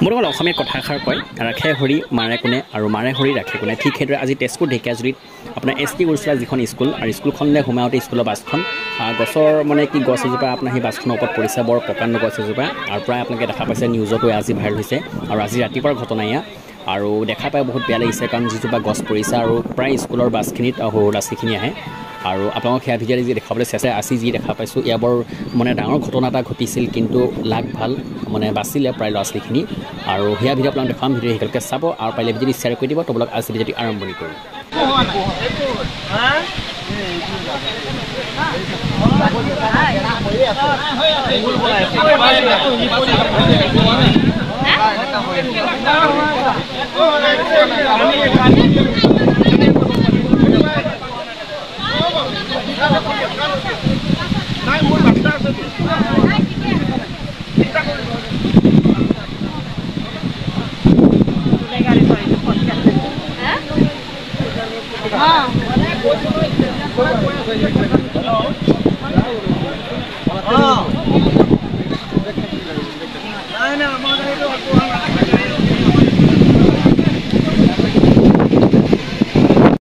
মোৰসকল অসমীয়া কথাষাৰ কয় ৰাখে হৰি মাৰে কোনে আৰু মাৰে হৰি ৰাখে কোনে। ঠিক সেইদৰে আজি তেজপুৰ ঢেকীয়াজুলিত আপোনাৰ এছ টি উৰ্চলা যিখন স্কুল আৰু স্কুলখনলৈ সোমাওঁতে স্কুলৰ বাছখন গছৰ মানে কি গছ এজোপা আপোনাৰ সেই বাছখনৰ ওপৰত পৰিছে, বৰ প্ৰকাণ্ড গছ এজোপা। আৰু প্ৰায় আপোনালোকে দেখা পাইছে নিউজতো আজি ভাইৰেল হৈছে আৰু আজি ৰাতিপুৱাৰ ঘটনা এয়া। আৰু দেখা পাই বহুত বেয়া লাগিছে, কাৰণ যিজোপা গছ পৰিছে আৰু প্ৰায় স্কুলৰ বাছখিনিত সৰু ল'ৰা ছোৱালীখিনি আহে। আৰু আপোনালোকক সেয়া ভিডিঅ'ত যি দেখাবলৈ চেষ্টা আজি যি দেখা পাইছোঁ, এয়া বৰ মানে ডাঙৰ ঘটনা এটা ঘটিছিল, কিন্তু লাগ ভাল মানে বাচিলে প্ৰায় ল'ৰা ছোৱালীখিনি। আৰু সেয়া ভিডিঅ' আপোনালোক দেখাম, ভিডিঅ' সেইকাৰণে চাব আৰু পাৰিলে ভিডিঅ'টো শ্বেয়াৰ কৰি দিব। তোমালোক আজি ভিডিঅ'টো আৰম্ভণি কৰোঁ।